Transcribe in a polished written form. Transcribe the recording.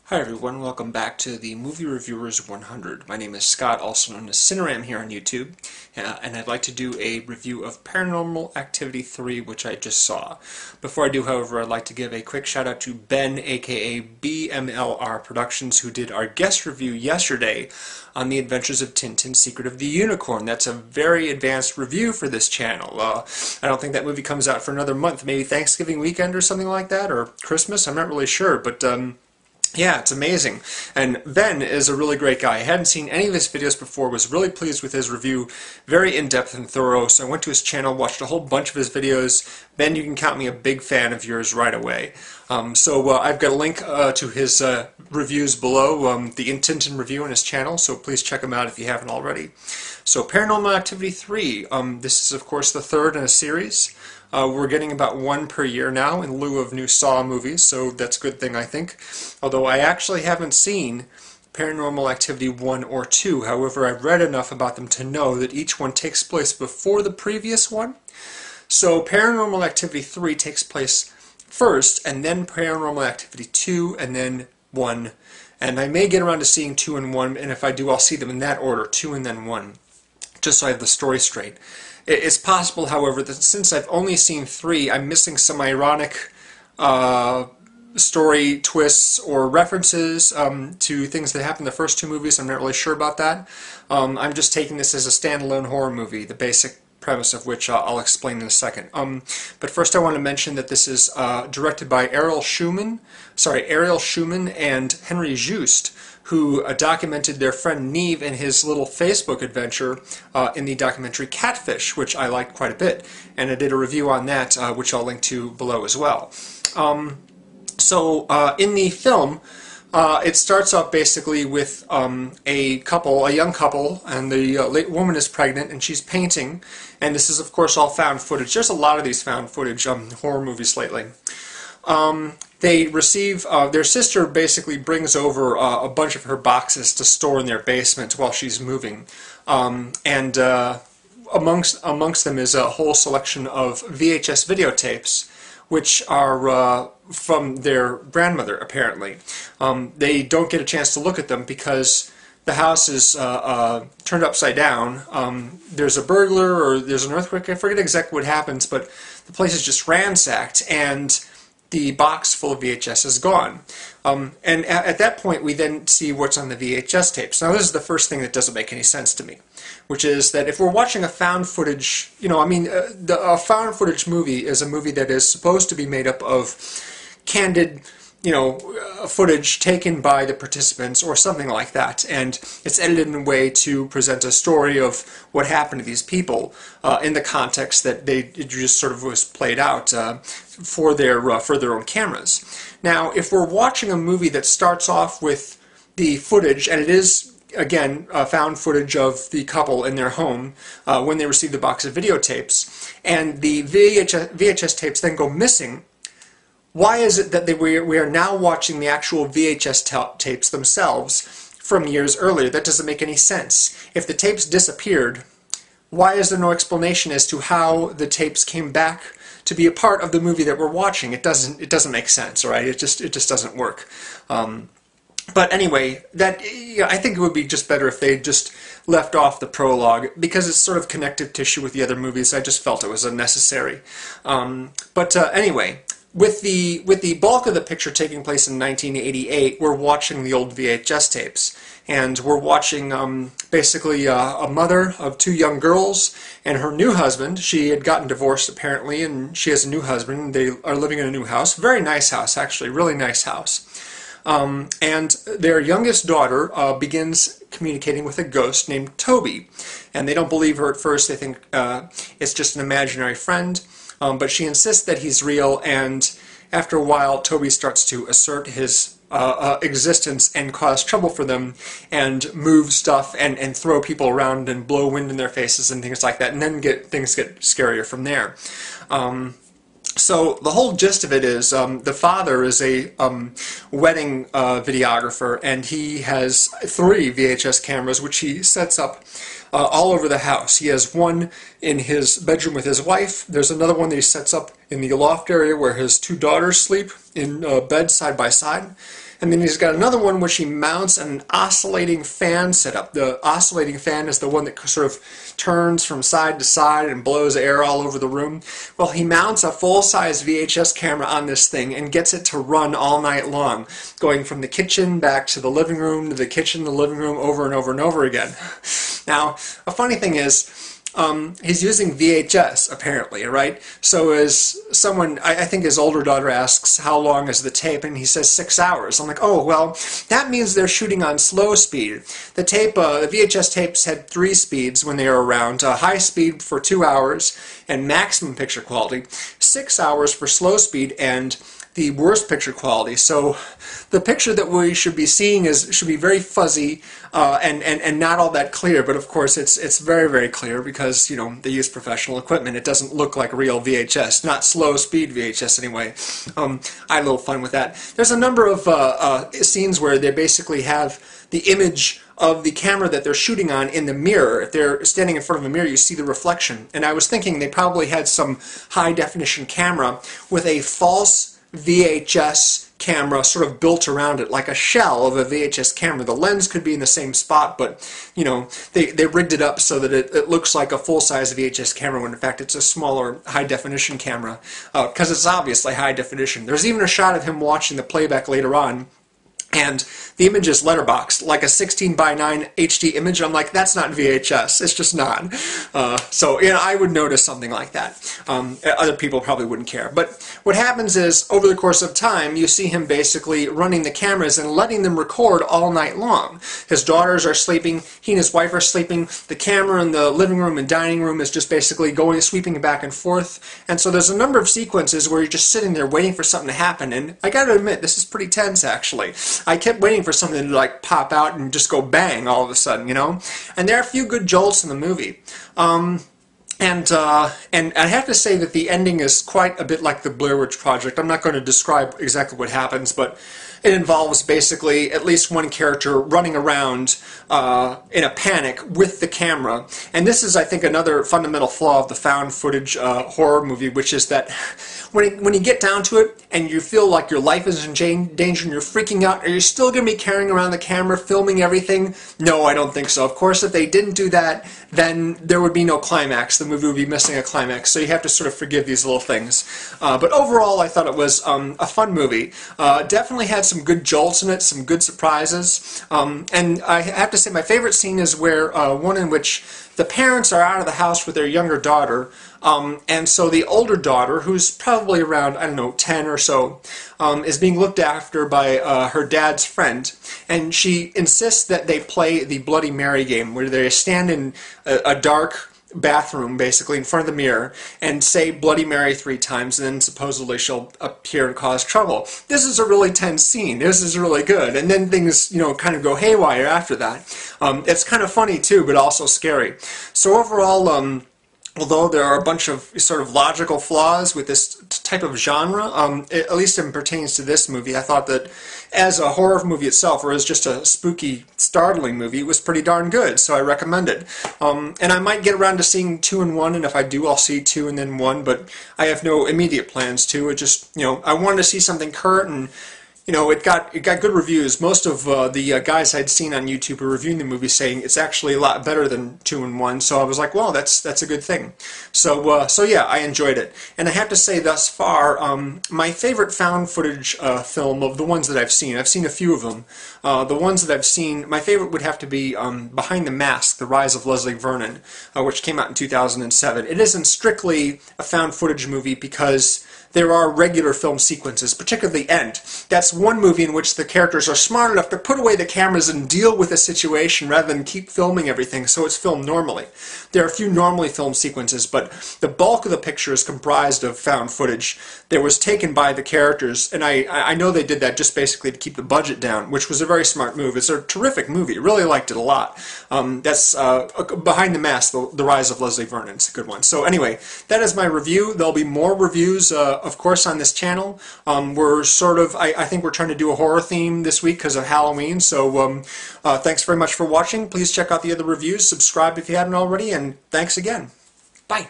Hi everyone, welcome back to the Movie Reviewers 100. My name is Scott, also known as CineRam here on YouTube, and I'd like to do a review of Paranormal Activity 3, which I just saw. Before I do, however, I'd like to give a quick shout out to Ben, aka BMLR Productions, who did our guest review yesterday on The Adventures of Tintin, Secret of the Unicorn. That's a very advanced review for this channel. I don't think that movie comes out for another month, maybe Thanksgiving weekend or something like that, or Christmas, I'm not really sure, but yeah, it's amazing. And Ben is a really great guy. I hadn't seen any of his videos before, was really pleased with his review, very in-depth and thorough, so I went to his channel, watched a whole bunch of his videos. Ben, you can count me a big fan of yours right away. I've got a link to his reviews below, the Tintin review on his channel, so please check him out if you haven't already. So Paranormal Activity 3, this is of course the third in a series. We're getting about one per year now in lieu of new Saw movies, so that's a good thing, I think. Although I actually haven't seen Paranormal Activity 1 or 2, however I've read enough about them to know that each one takes place before the previous one. So Paranormal Activity 3 takes place first, and then Paranormal Activity 2, and then 1. And I may get around to seeing 2 and 1, and if I do I'll see them in that order, 2 and then 1, just so I have the story straight. It's possible, however, that since I've only seen 3, I'm missing some ironic story twists or references to things that happened in the first 2 movies. I'm not really sure about that. I'm just taking this as a standalone horror movie, the basic premise of which I'll explain in a second. But first I want to mention that this is directed by Ariel Schulman and Henry Joost, who documented their friend Neve and his little Facebook adventure in the documentary Catfish, which I liked quite a bit. And I did a review on that, which I'll link to below as well. In the film, it starts off basically with a young couple, and the late woman is pregnant, and she's painting. And this is, of course, all found footage. There's a lot of these found footage horror movies lately. They receive, their sister basically brings over a bunch of her boxes to store in their basement while she's moving. Amongst them is a whole selection of VHS videotapes, which are from their grandmother, apparently. They don't get a chance to look at them because the house is turned upside down. There's a burglar or there's an earthquake. I forget exactly what happens, but the place is just ransacked, and the box full of VHS is gone. And at that point we then see what's on the VHS tapes. Now this is the first thing that doesn't make any sense to me, which is that if we're watching a found footage, a found footage movie is a movie that is supposed to be made up of candid, footage taken by the participants or something like that, and it's edited in a way to present a story of what happened to these people in the context that it just sort of was played out for their own cameras. Now, if we're watching a movie that starts off with the footage, and it is again found footage of the couple in their home when they receive the box of videotapes, and the VHS tapes then go missing, why is it that we are now watching the actual VHS tapes themselves from years earlier? That doesn't make any sense. If the tapes disappeared, why is there no explanation as to how the tapes came back to be a part of the movie that we're watching? It doesn't make sense, right? It just doesn't work. But anyway, I think it would be just better if they just left off the prologue, because it's sort of connective tissue with the other movies. I just felt it was unnecessary. Anyway. With the bulk of the picture taking place in 1988, we're watching the old VHS tapes, and we're watching basically a mother of 2 young girls and her new husband. She had gotten divorced apparently, and she has a new husband. They are living in a new house, very nice house actually, really nice house. And their youngest daughter begins communicating with a ghost named Toby, and they don't believe her at first. They think it's just an imaginary friend. But she insists that he's real, and after a while Toby starts to assert his existence and cause trouble for them, and move stuff and throw people around and blow wind in their faces and things like that, and then things get scarier from there. So the whole gist of it is the father is a wedding videographer, and he has 3 VHS cameras which he sets up all over the house. He has one in his bedroom with his wife. There's another one that he sets up in the loft area where his two daughters sleep in bed side by side. And then he's got another one which he mounts an oscillating fan setup. The oscillating fan is the one that sort of turns from side to side and blows air all over the room. Well, he mounts a full-size VHS camera on this thing and gets it to run all night long, going from the kitchen back to the living room, to the kitchen, the living room, over and over and over again. Now, a funny thing is, he's using VHS, apparently, right? So as someone, I think his older daughter asks, how long is the tape? And he says 6 hours. I'm like, oh, well, that means they're shooting on slow speed. The tape, the VHS tapes had 3 speeds when they were around. High speed for 2 hours and maximum picture quality. 6 hours for slow speed and the worst picture quality. So the picture that we should be seeing should be very fuzzy and not all that clear, but of course it's very, very clear because, you know, they use professional equipment. It doesn't look like real VHS, not slow speed VHS anyway. I had a little fun with that. There's a number of scenes where they basically have the image of the camera that they're shooting on in the mirror. If they're standing in front of a mirror, you see the reflection. And I was thinking they probably had some high definition camera with a false VHS camera sort of built around it, like a shell of a VHS camera. The lens could be in the same spot, but you know, they rigged it up so that it looks like a full-size VHS camera when in fact it's a smaller high-definition camera, because it's obviously high definition. There's even a shot of him watching the playback later on, and the image is letterboxed, like a 16:9 HD image. I'm like, that's not VHS. It's just not. So, you know, I would notice something like that. Other people probably wouldn't care. But what happens is, over the course of time, you see him basically running the cameras and letting them record all night long. His daughters are sleeping. He and his wife are sleeping. The camera in the living room and dining room is just basically sweeping back and forth. And so there's a number of sequences where you're just sitting there waiting for something to happen. And I got to admit, this is pretty tense, actually. I kept waiting for something to like pop out and just go bang all of a sudden, you know? And there are a few good jolts in the movie. And I have to say that the ending is quite a bit like the Blair Witch Project. I'm not going to describe exactly what happens, but it involves basically at least one character running around in a panic with the camera. And this is, I think, another fundamental flaw of the found footage horror movie, which is that when you get down to it and you feel like your life is in danger and you're freaking out, are you still going to be carrying around the camera, filming everything? No, I don't think so. Of course, if they didn't do that, then there would be no climax. The movie would be missing a climax. So you have to sort of forgive these little things. But overall, I thought it was a fun movie. Definitely had some good jolts in it, some good surprises. And I have to say my favorite scene is where one in which the parents are out of the house with their younger daughter, and so the older daughter, who's probably around, I don't know, 10 or so, is being looked after by her dad's friend, and she insists that they play the Bloody Mary game, where they stand in a dark bathroom, basically, in front of the mirror, and say Bloody Mary 3 times, and then supposedly she'll appear and cause trouble. This is a really tense scene. This is really good. And then things, you know, kind of go haywire after that. It's kind of funny, too, but also scary. So overall, although there are a bunch of sort of logical flaws with this type of genre, at least it pertains to this movie, I thought that as a horror movie itself, or as just a spooky, startling movie, it was pretty darn good, so I recommend it. And I might get around to seeing 2 and 1, and if I do, I'll see 2 and then 1, but I have no immediate plans to. It just, you know, I wanted to see something current, and you know, it got good reviews. Most of the guys I'd seen on YouTube were reviewing the movie saying it's actually a lot better than 2 and 1. So I was like, well, that's a good thing. So yeah, I enjoyed it. And I have to say, thus far, my favorite found footage film of the ones that I've seen a few of them. The ones that I've seen, my favorite would have to be Behind the Mask: The Rise of Leslie Vernon, which came out in 2007. It isn't strictly a found footage movie because there are regular film sequences, particularly the end. That's one movie in which the characters are smart enough to put away the cameras and deal with the situation rather than keep filming everything, so it's filmed normally. There are a few normally filmed sequences, but the bulk of the picture is comprised of found footage that was taken by the characters, and I know they did that just basically to keep the budget down, which was a very smart move. It's a terrific movie. Really liked it a lot. That's Behind the Mask: The Rise of Leslie Vernon. It's a good one. So anyway, that is my review. There'll be more reviews of course, on this channel. We're sort of, I think we're trying to do a horror theme this week because of Halloween, so thanks very much for watching. Please check out the other reviews, subscribe if you haven't already, and thanks again. Bye.